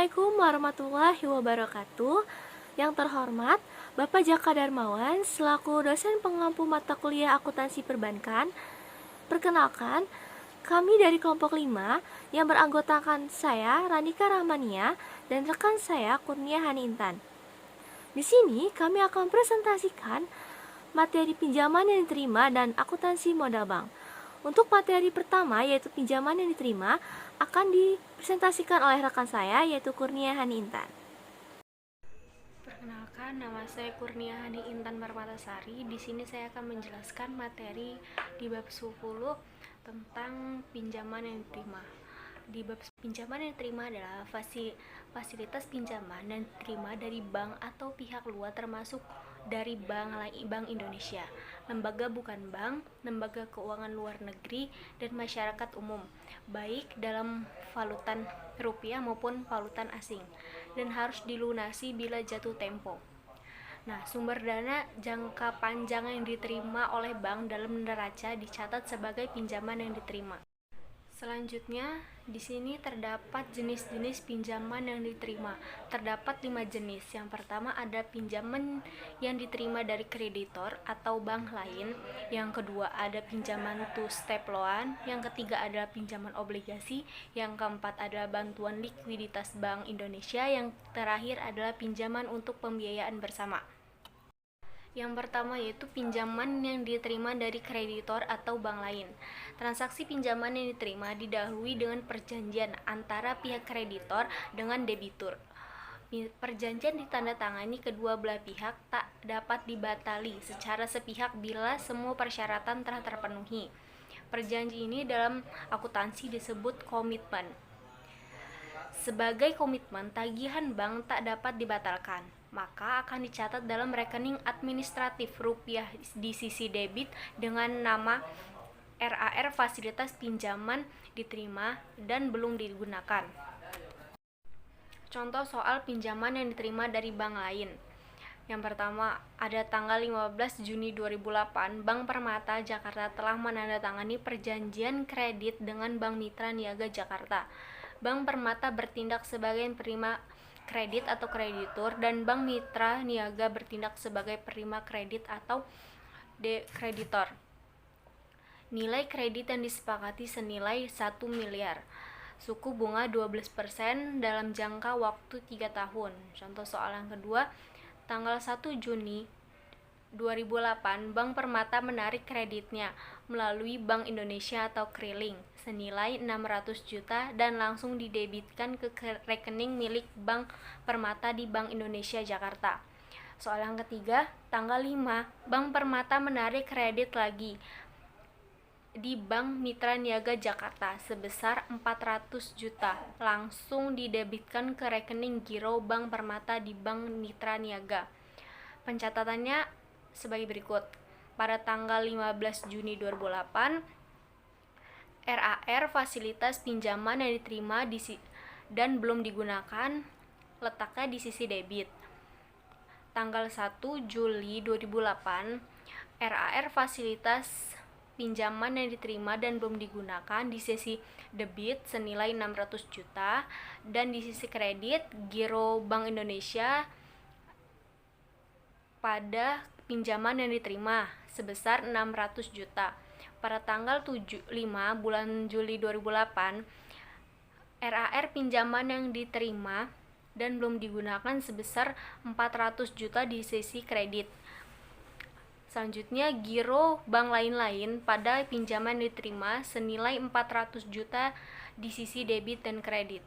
Assalamualaikum warahmatullahi wabarakatuh. Yang terhormat, Bapak Jaka Darmawan selaku dosen pengampu mata kuliah akuntansi perbankan. Perkenalkan, kami dari kelompok 5 yang beranggotakan saya Ranika Rahmania dan rekan saya Kurnia Hani Intan. Di sini kami akan presentasikan materi pinjaman yang diterima dan akuntansi modal bank. Untuk materi pertama yaitu pinjaman yang diterima akan dipresentasikan oleh rekan saya yaitu Kurnia Hani Intan. Perkenalkan, nama saya Kurnia Hani Intan Marmatasari. Di sini saya akan menjelaskan materi di bab 10 tentang pinjaman yang diterima. Di bab pinjaman yang diterima adalah fasilitas pinjaman yang diterima dari bank atau pihak luar termasuk dari Bank Indonesia, lembaga bukan bank, lembaga keuangan luar negeri, dan masyarakat umum, baik dalam valutan rupiah maupun valutan asing, dan harus dilunasi bila jatuh tempo. Nah, sumber dana jangka panjang yang diterima oleh bank dalam neraca dicatat sebagai pinjaman yang diterima. Selanjutnya, di sini terdapat jenis-jenis pinjaman yang diterima. Terdapat 5 jenis. Yang pertama ada pinjaman yang diterima dari kreditor atau bank lain. Yang kedua ada pinjaman two-step loan. Yang ketiga adalah pinjaman obligasi. Yang keempat adalah bantuan likuiditas Bank Indonesia. Yang terakhir adalah pinjaman untuk pembiayaan bersama. Yang pertama yaitu pinjaman yang diterima dari kreditor atau bank lain. Transaksi pinjaman yang diterima didahului dengan perjanjian antara pihak kreditor dengan debitur. Perjanjian ditandatangani kedua belah pihak tak dapat dibatali secara sepihak bila semua persyaratan telah terpenuhi. Perjanjian ini dalam akuntansi disebut komitmen. Sebagai komitmen, tagihan bank tak dapat dibatalkan, maka akan dicatat dalam rekening administratif rupiah di sisi debit dengan nama RAR fasilitas pinjaman diterima dan belum digunakan. Contoh soal pinjaman yang diterima dari bank lain. Yang pertama, ada tanggal 15 Juni 2008, Bank Permata Jakarta telah menandatangani perjanjian kredit dengan Bank Mitra Niaga Jakarta. Bank Permata bertindak sebagai penerima kredit atau kreditur, dan Bank Mitra Niaga bertindak sebagai penerima kredit atau dekreditor. Nilai kredit yang disepakati senilai 1 miliar. Suku bunga 12% dalam jangka waktu 3 tahun. Contoh soal yang kedua, tanggal 1 Juni 2008, Bank Permata menarik kreditnya melalui Bank Indonesia atau Kriling senilai 600 juta dan langsung didebitkan ke rekening milik Bank Permata di Bank Indonesia Jakarta. Soal yang ketiga, tanggal 5, Bank Permata menarik kredit lagi di Bank Mitra Niaga Jakarta sebesar 400 juta langsung didebitkan ke rekening giro Bank Permata di Bank Mitra Niaga. Pencatatannya sebagai berikut. Pada tanggal 15 Juni 2008, RAR fasilitas pinjaman yang diterima dan belum digunakan letaknya di sisi debit. Tanggal 1 Juli 2008, RAR fasilitas pinjaman yang diterima dan belum digunakan di sisi debit senilai 600 juta dan di sisi kredit giro Bank Indonesia pada pinjaman yang diterima sebesar 600 juta. Pada tanggal 5 bulan Juli 2008, RAR pinjaman yang diterima dan belum digunakan sebesar 400 juta di sisi kredit. Selanjutnya, giro bank lain-lain pada pinjaman yang diterima senilai 400 juta di sisi debit dan kredit.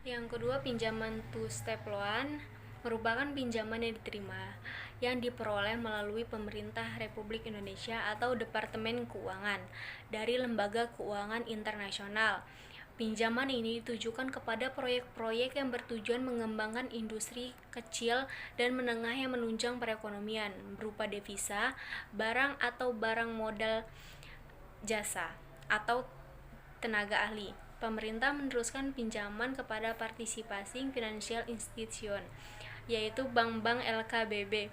Yang kedua, pinjaman two-step loan merupakan pinjaman yang diterima yang diperoleh melalui Pemerintah Republik Indonesia atau Departemen Keuangan dari lembaga keuangan internasional. Pinjaman ini ditujukan kepada proyek-proyek yang bertujuan mengembangkan industri kecil dan menengah yang menunjang perekonomian berupa devisa, barang atau barang modal, jasa, atau tenaga ahli. Pemerintah meneruskan pinjaman kepada participing financial institution, yaitu bank-bank LKBB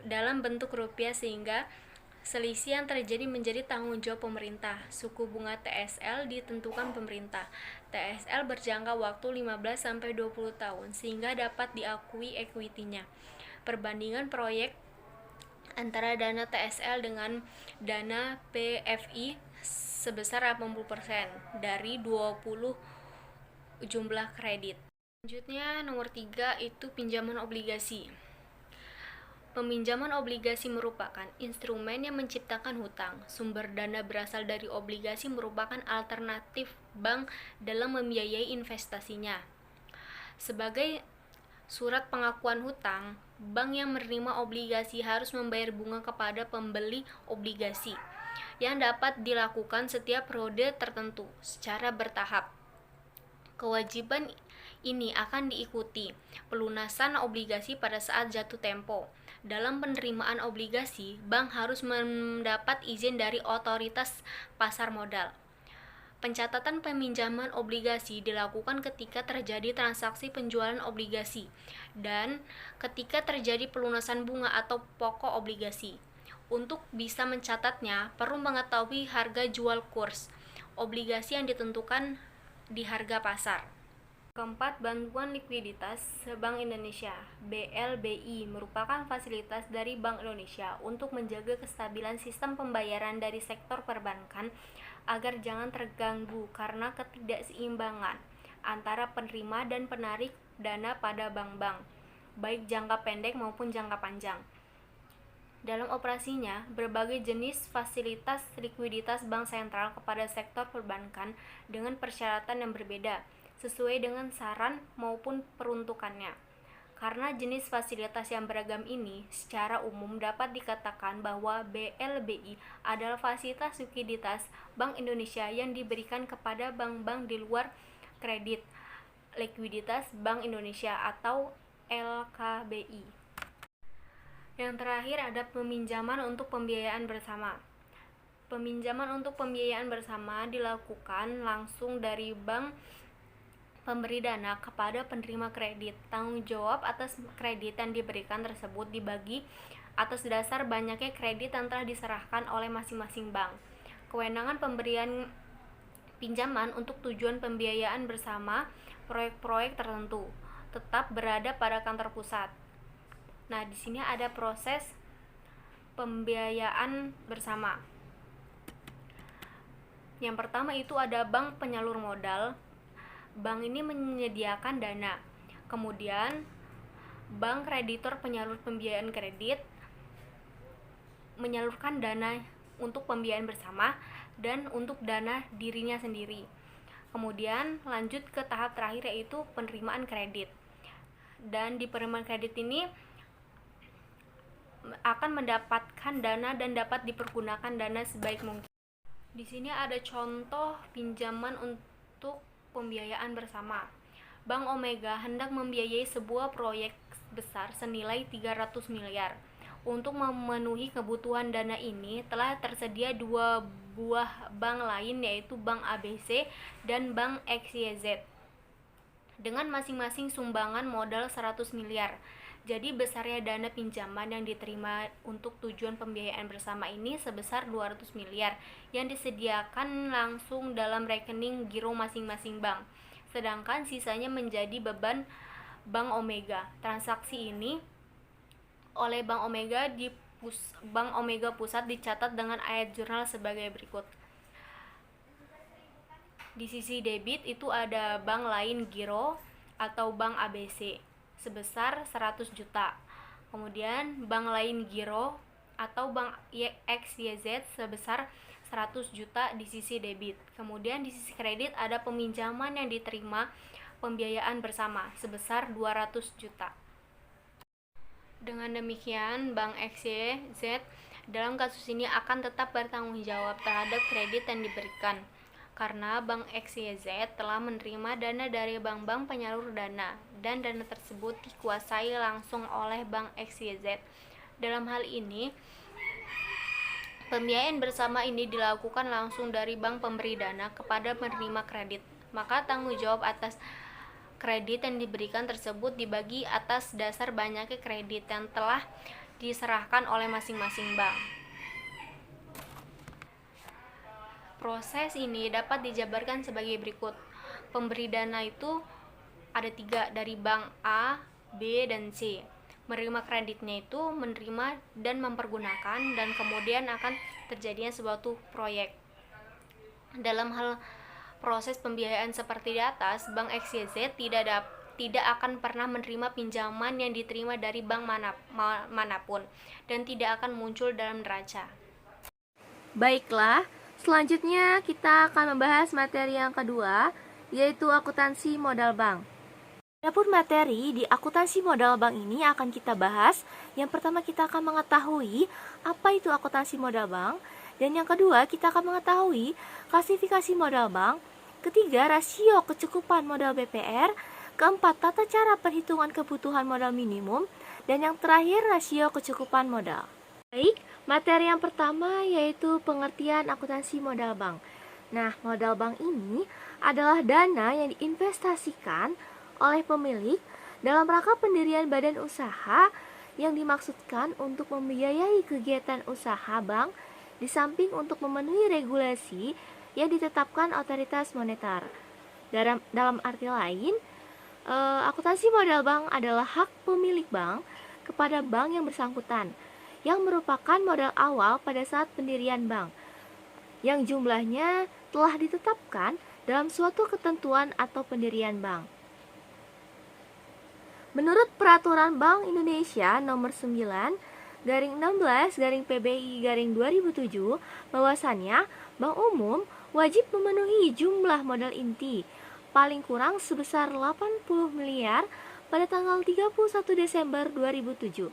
dalam bentuk rupiah sehingga selisih yang terjadi menjadi tanggung jawab pemerintah. Suku bunga TSL ditentukan pemerintah. TSL berjangka waktu 15-20 tahun sehingga dapat diakui equity-nya. Perbandingan proyek antara dana TSL dengan dana PFI sebesar 80% dari 20 jumlah kredit. Selanjutnya nomor 3 itu pinjaman obligasi. Peminjaman obligasi merupakan instrumen yang menciptakan hutang. Sumber dana berasal dari obligasi merupakan alternatif bank dalam membiayai investasinya. Sebagai surat pengakuan hutang, bank yang menerima obligasi harus membayar bunga kepada pembeli obligasi yang dapat dilakukan setiap periode tertentu secara bertahap. Kewajiban ini akan diikuti pelunasan obligasi pada saat jatuh tempo. Dalam penerimaan obligasi, bank harus mendapat izin dari otoritas pasar modal. Pencatatan peminjaman obligasi dilakukan ketika terjadi transaksi penjualan obligasi dan ketika terjadi pelunasan bunga atau pokok obligasi. Untuk bisa mencatatnya, perlu mengetahui harga jual kurs obligasi yang ditentukan di harga pasar. Keempat, bantuan likuiditas Bank Indonesia (BLBI) merupakan fasilitas dari Bank Indonesia untuk menjaga kestabilan sistem pembayaran dari sektor perbankan agar jangan terganggu karena ketidakseimbangan antara penerima dan penarik dana pada bank-bank, baik jangka pendek maupun jangka panjang. Dalam operasinya, berbagai jenis fasilitas likuiditas bank sentral kepada sektor perbankan dengan persyaratan yang berbeda, sesuai dengan saran maupun peruntukannya. Karena jenis fasilitas yang beragam ini, secara umum dapat dikatakan bahwa BLBI adalah fasilitas likuiditas Bank Indonesia yang diberikan kepada bank-bank di luar kredit likuiditas Bank Indonesia atau LKBI. Yang terakhir ada peminjaman untuk pembiayaan bersama. Peminjaman untuk pembiayaan bersama dilakukan langsung dari bank pemberi dana kepada penerima kredit. Tanggung jawab atas kredit yang diberikan tersebut dibagi atas dasar banyaknya kredit yang telah diserahkan oleh masing-masing bank. Kewenangan pemberian pinjaman untuk tujuan pembiayaan bersama proyek-proyek tertentu tetap berada pada kantor pusat. Nah, di sini ada proses pembiayaan bersama. Yang pertama itu ada bank penyalur modal. Bank ini menyediakan dana. Kemudian, bank kreditor penyalur pembiayaan kredit menyalurkan dana untuk pembiayaan bersama dan untuk dana dirinya sendiri. Kemudian, lanjut ke tahap terakhir yaitu penerimaan kredit. Dan di penerimaan kredit ini akan mendapatkan dana dan dapat dipergunakan dana sebaik mungkin. Di sini ada contoh pinjaman untuk pembiayaan bersama. Bank Omega hendak membiayai sebuah proyek besar senilai 300 miliar. Untuk memenuhi kebutuhan dana ini telah tersedia dua buah bank lain yaitu Bank ABC dan Bank XYZ dengan masing-masing sumbangan modal 100 miliar. Jadi besarnya dana pinjaman yang diterima untuk tujuan pembiayaan bersama ini sebesar 200 miliar yang disediakan langsung dalam rekening giro masing-masing bank. Sedangkan sisanya menjadi beban Bank Omega. Transaksi ini oleh Bank Omega di Bank Omega Pusat dicatat dengan ayat jurnal sebagai berikut. Di sisi debit itu ada bank lain giro atau Bank ABC sebesar 100 juta. Kemudian bank lain giro atau Bank XYZ sebesar 100 juta di sisi debit. Kemudian di sisi kredit ada peminjaman yang diterima pembiayaan bersama sebesar 200 juta. Dengan demikian, Bank XYZ dalam kasus ini akan tetap bertanggung jawab terhadap kredit yang diberikan karena Bank XYZ telah menerima dana dari bank-bank penyalur dana dan dana tersebut dikuasai langsung oleh Bank XYZ. Dalam hal ini, pembiayaan bersama ini dilakukan langsung dari bank pemberi dana kepada penerima kredit. Maka tanggung jawab atas kredit yang diberikan tersebut dibagi atas dasar banyaknya kredit yang telah diserahkan oleh masing-masing bank. Proses ini dapat dijabarkan sebagai berikut. pemberi dana itu ada 3 dari bank A, B, dan C. Menerima kreditnya itu menerima dan mempergunakan, dan kemudian akan terjadinya suatu proyek. Dalam hal proses pembiayaan seperti di atas, Bank XYZ tidak akan pernah menerima pinjaman yang diterima dari bank manapun dan tidak akan muncul dalam neraca. Baiklah, selanjutnya kita akan membahas materi yang kedua, yaitu akuntansi modal bank. Adapun materi di akuntansi modal bank ini akan kita bahas. Yang pertama kita akan mengetahui apa itu akuntansi modal bank, dan yang kedua kita akan mengetahui klasifikasi modal bank, ketiga rasio kecukupan modal BPR, keempat tata cara perhitungan kebutuhan modal minimum, dan yang terakhir rasio kecukupan modal. Baik, materi yang pertama yaitu pengertian akuntansi modal bank. Nah, modal bank ini adalah dana yang diinvestasikan oleh pemilik dalam rangka pendirian badan usaha yang dimaksudkan untuk membiayai kegiatan usaha bank di samping untuk memenuhi regulasi yang ditetapkan otoritas moneter. Dalam arti lain, akuntansi modal bank adalah hak pemilik bank kepada bank yang bersangkutan, yang merupakan modal awal pada saat pendirian bank, yang jumlahnya telah ditetapkan dalam suatu ketentuan atau pendirian bank. Menurut Peraturan Bank Indonesia Nomor 9/16/PBI/2007, bahwasannya Bank Umum wajib memenuhi jumlah modal inti paling kurang sebesar 80 miliar pada tanggal 31 Desember 2007.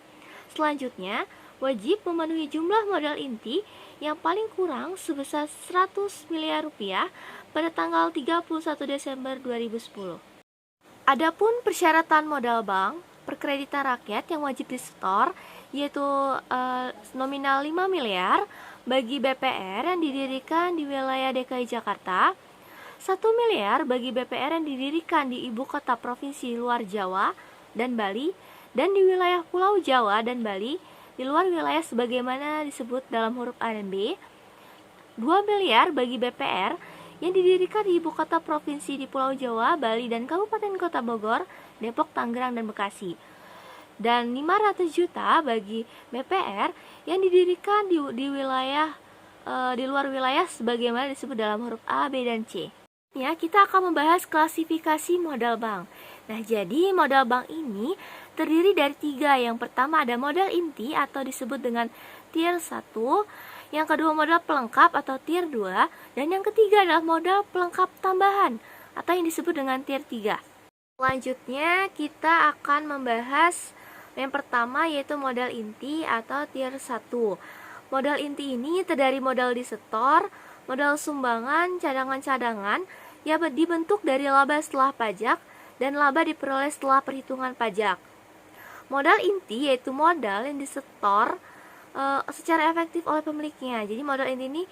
Selanjutnya, wajib memenuhi jumlah modal inti yang paling kurang sebesar 100 miliar rupiah pada tanggal 31 Desember 2010. Adapun persyaratan modal bank perkreditan rakyat yang wajib disetor yaitu nominal 5 miliar bagi BPR yang didirikan di wilayah DKI Jakarta, 1 miliar bagi BPR yang didirikan di ibu kota provinsi luar Jawa dan Bali, dan di wilayah Pulau Jawa dan Bali di luar wilayah sebagaimana disebut dalam huruf A dan B, 2 miliar bagi BPR yang didirikan di ibu kota provinsi di Pulau Jawa, Bali, dan Kabupaten Kota Bogor, Depok, Tangerang, dan Bekasi. Dan 500 juta bagi BPR yang didirikan di wilayah di luar wilayah sebagaimana disebut dalam huruf A, B, dan C. Ya, kita akan membahas klasifikasi modal bank. Nah, jadi modal bank ini terdiri dari 3. Yang pertama ada modal inti atau disebut dengan tier 1, yang kedua modal pelengkap atau tier 2, dan yang ketiga adalah modal pelengkap tambahan atau yang disebut dengan tier 3. Selanjutnya kita akan membahas yang pertama yaitu modal inti atau tier 1. Modal inti ini terdiri modal disetor, modal sumbangan, cadangan-cadangan yang dibentuk dari laba setelah pajak dan laba diperoleh setelah perhitungan pajak. Modal inti yaitu modal yang disetor secara efektif oleh pemiliknya. Jadi modal inti ini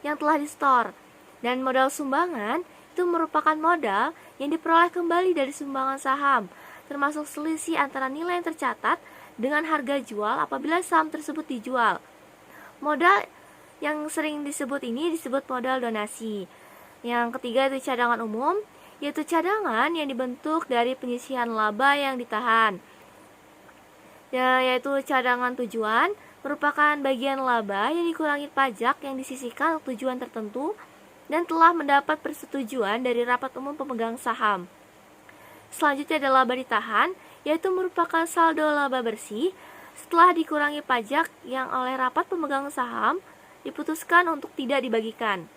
yang telah disetor. Dan modal sumbangan itu merupakan modal yang diperoleh kembali dari sumbangan saham, termasuk selisih antara nilai yang tercatat dengan harga jual apabila saham tersebut dijual. Modal yang sering disebut ini disebut modal donasi. Yang ketiga itu cadangan umum, yaitu cadangan yang dibentuk dari penyisihan laba yang ditahan. Yaitu cadangan tujuan merupakan bagian laba yang dikurangi pajak yang disisihkan untuk tujuan tertentu dan telah mendapat persetujuan dari rapat umum pemegang saham. Selanjutnya ada laba ditahan, yaitu merupakan saldo laba bersih setelah dikurangi pajak yang oleh rapat pemegang saham diputuskan untuk tidak dibagikan.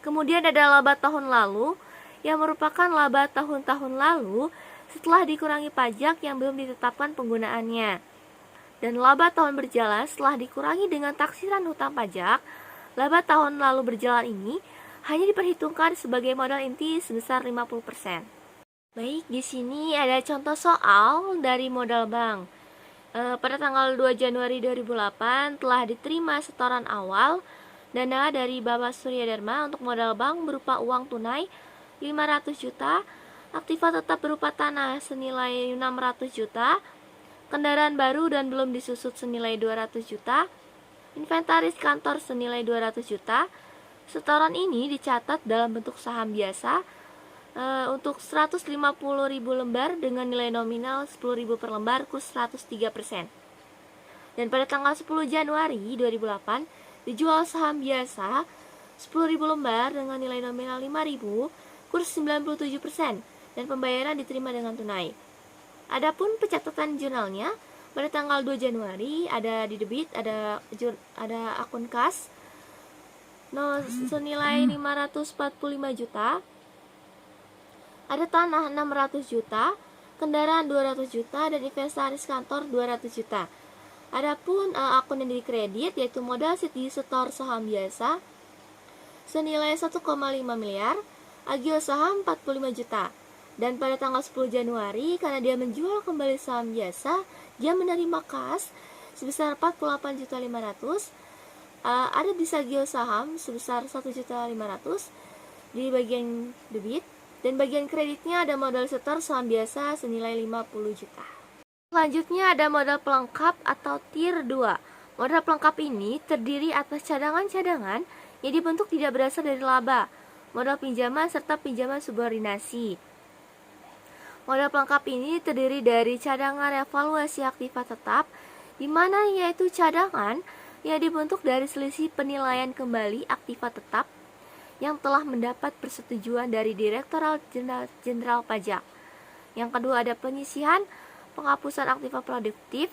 Kemudian ada laba tahun lalu, yang merupakan laba tahun-tahun lalu setelah dikurangi pajak yang belum ditetapkan penggunaannya. Dan laba tahun berjalan setelah dikurangi dengan taksiran hutang pajak. Laba tahun lalu berjalan ini hanya diperhitungkan sebagai modal inti sebesar 50%. Baik, di sini ada contoh soal dari modal bank. Pada tanggal 2 Januari 2008 telah diterima setoran awal dana dari Bapak Surya Dharma untuk modal bank berupa uang tunai 500 juta, aktiva tetap berupa tanah senilai 600 juta, kendaraan baru dan belum disusut senilai 200 juta, inventaris kantor senilai 200 juta. Setoran ini dicatat dalam bentuk saham biasa Untuk 150.000 lembar dengan nilai nominal 10.000 per lembar, kurs 103%. Dan pada tanggal 10 Januari 2008 dijual saham biasa 10.000 lembar dengan nilai nominal 5.000, kurs 97%, dan pembayaran diterima dengan tunai. Adapun pencatatan jurnalnya, pada tanggal 2 Januari ada di debit, ada akun kas senilai 545 juta, ada tanah 600 juta, kendaraan 200 juta, dan inventaris kantor 200 juta. Adapun akun yang dikredit yaitu modal setor saham biasa senilai 1,5 miliar, agio saham 45 juta. Dan pada tanggal 10 Januari karena dia menjual kembali saham biasa, dia menerima kas sebesar 48.500.000. Ada di sagio saham sebesar 1.500.000 di bagian debit, dan bagian kreditnya ada modal setor saham biasa senilai 50 juta. Selanjutnya ada modal pelengkap atau tier 2. Modal pelengkap ini terdiri atas cadangan-cadangan yang dibentuk tidak berasal dari laba, modal pinjaman serta pinjaman subordinasi. Modal pelengkap ini terdiri dari cadangan revaluasi aktiva tetap, di mana yaitu cadangan yang dibentuk dari selisih penilaian kembali aktiva tetap yang telah mendapat persetujuan dari Direktorat Jenderal Pajak. Yang kedua ada penyisihan penghapusan aktiva produktif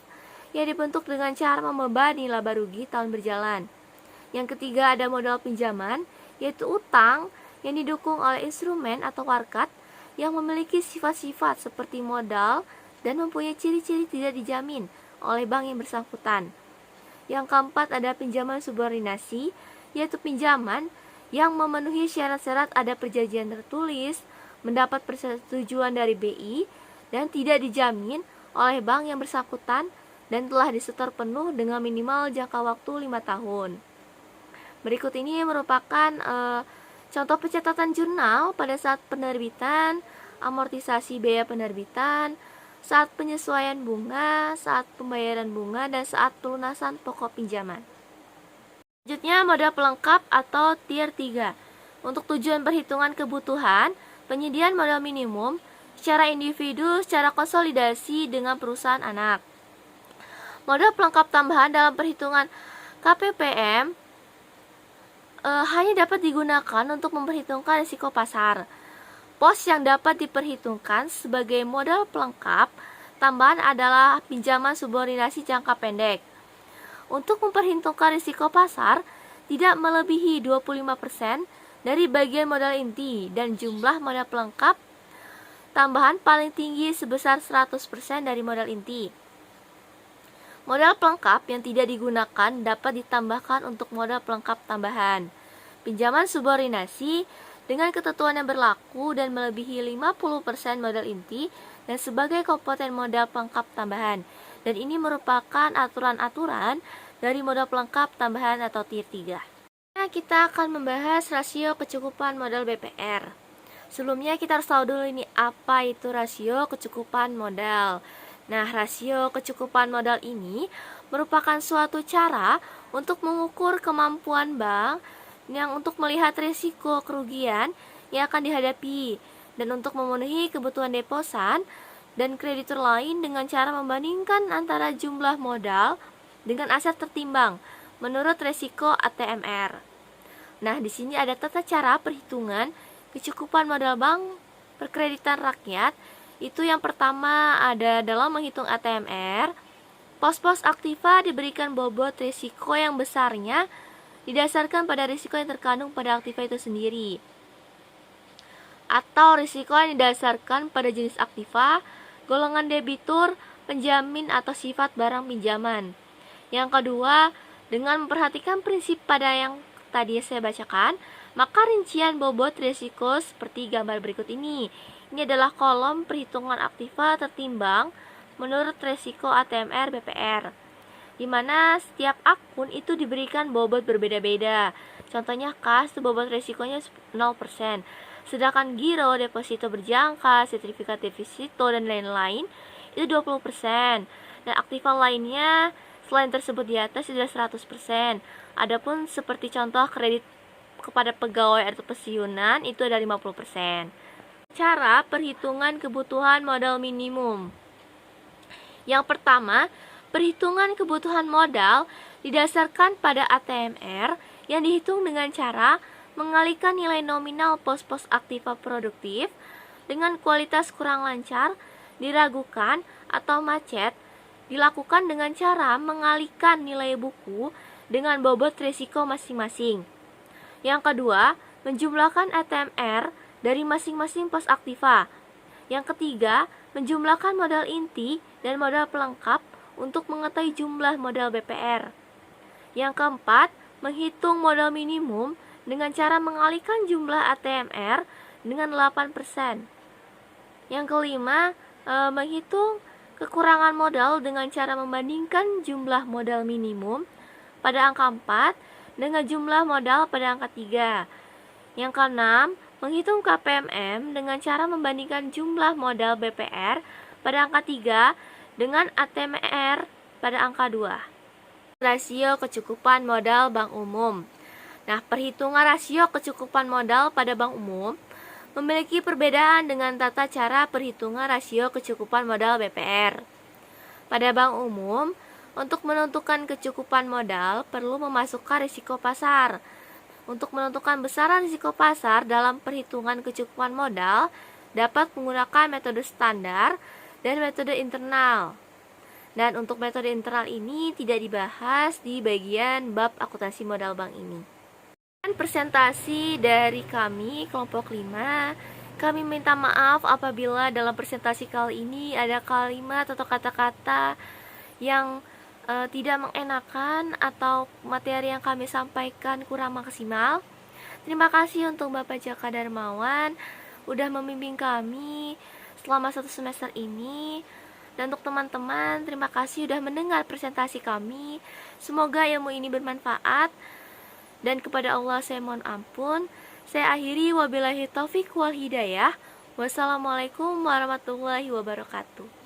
yang dibentuk dengan cara membebani laba rugi tahun berjalan. Yang ketiga ada modal pinjaman, yaitu utang yang didukung oleh instrumen atau warkat yang memiliki sifat-sifat seperti modal dan mempunyai ciri-ciri tidak dijamin oleh bank yang bersangkutan. Yang keempat ada pinjaman subordinasi, yaitu pinjaman yang memenuhi syarat-syarat ada perjanjian tertulis, mendapat persetujuan dari BI, dan tidak dijamin oleh bank yang bersangkutan dan telah disetor penuh dengan minimal jangka waktu 5 tahun. Berikut ini merupakan contoh pencatatan jurnal pada saat penerbitan, amortisasi biaya penerbitan, saat penyesuaian bunga, saat pembayaran bunga, dan saat pelunasan pokok pinjaman. Selanjutnya modal pelengkap atau tier 3. Untuk tujuan perhitungan kebutuhan, penyediaan modal minimum secara individu secara konsolidasi dengan perusahaan anak. Modal pelengkap tambahan dalam perhitungan KPPM hanya dapat digunakan untuk memperhitungkan risiko pasar. Pos yang dapat diperhitungkan sebagai modal pelengkap tambahan adalah pinjaman subordinasi jangka pendek. Untuk memperhitungkan risiko pasar tidak melebihi 25% dari bagian modal inti, dan jumlah modal pelengkap tambahan paling tinggi sebesar 100% dari modal inti. Modal pelengkap yang tidak digunakan dapat ditambahkan untuk modal pelengkap tambahan. Pinjaman subordinasi dengan ketentuan yang berlaku dan melebihi 50% modal inti dan sebagai komponen modal pelengkap tambahan. Dan ini merupakan aturan-aturan dari modal pelengkap tambahan atau tier 3. Nah, kita akan membahas rasio kecukupan modal BPR. Sebelumnya kita harus tahu dulu ini apa itu rasio kecukupan modal. Nah, rasio kecukupan modal ini merupakan suatu cara untuk mengukur kemampuan bank yang untuk melihat risiko kerugian yang akan dihadapi dan untuk memenuhi kebutuhan deposan dan kreditur lain dengan cara membandingkan antara jumlah modal dengan aset tertimbang menurut risiko ATMR. Nah, di sini ada tata cara perhitungan kecukupan modal bank perkreditan rakyat. Itu yang pertama ada dalam menghitung ATMR, pos-pos aktiva diberikan bobot risiko yang besarnya didasarkan pada risiko yang terkandung pada aktiva itu sendiri, atau risiko yang didasarkan pada jenis aktiva, golongan debitur, penjamin, atau sifat barang pinjaman. Yang kedua, dengan memperhatikan prinsip pada yang tadi saya bacakan, maka rincian bobot risiko seperti gambar berikut ini. Ini adalah kolom perhitungan aktiva tertimbang menurut risiko ATMR BPR, di mana setiap akun itu diberikan bobot berbeda-beda. Contohnya kas itu bobot risikonya 0%. Sedangkan giro, deposito berjangka, sertifikat deposito, dan lain-lain itu 20%. Dan aktiva lainnya selain tersebut di atas sudah 100%. Adapun seperti contoh kredit kepada pegawai atau pensiunan itu ada 50%. Cara perhitungan kebutuhan modal minimum. Yang pertama, perhitungan kebutuhan modal didasarkan pada ATMR yang dihitung dengan cara mengalihkan nilai nominal pos-pos aktiva produktif dengan kualitas kurang lancar, diragukan, atau macet dilakukan dengan cara mengalihkan nilai buku dengan bobot risiko masing-masing. Yang kedua, menjumlahkan ATMR dari masing-masing pos aktiva. Yang ketiga, menjumlahkan modal inti dan modal pelengkap untuk mengetahui jumlah modal BPR. Yang keempat, menghitung modal minimum dengan cara mengalihkan jumlah ATMR dengan 8%. Yang kelima, menghitung kekurangan modal dengan cara membandingkan jumlah modal minimum pada angka 4 dengan jumlah modal pada angka 3. Yang keenam, menghitung KPMM dengan cara membandingkan jumlah modal BPR pada angka 3 dengan ATMR pada angka 2. Rasio kecukupan modal bank umum. Nah, perhitungan rasio kecukupan modal pada bank umum memiliki perbedaan dengan tata cara perhitungan rasio kecukupan modal BPR. Pada bank umum, untuk menentukan kecukupan modal perlu memasukkan risiko pasar. Untuk menentukan besaran risiko pasar dalam perhitungan kecukupan modal dapat menggunakan metode standar dan metode internal. Dan untuk metode internal ini tidak dibahas di bagian bab akuntansi modal bank ini. Presentasi dari kami kelompok 5. Kami minta maaf apabila dalam presentasi kali ini ada kalimat atau kata-kata yang tidak mengenakan atau materi yang kami sampaikan kurang maksimal. Terima kasih untuk Bapak Jaka Darmawan udah membimbing kami selama 1 semester ini. Dan untuk teman-teman, terima kasih sudah mendengar presentasi kami. Semoga ilmu ini bermanfaat. Dan kepada Allah saya mohon ampun. Saya akhiri, wabillahi taufik wal hidayah. Wassalamualaikum warahmatullahi wabarakatuh.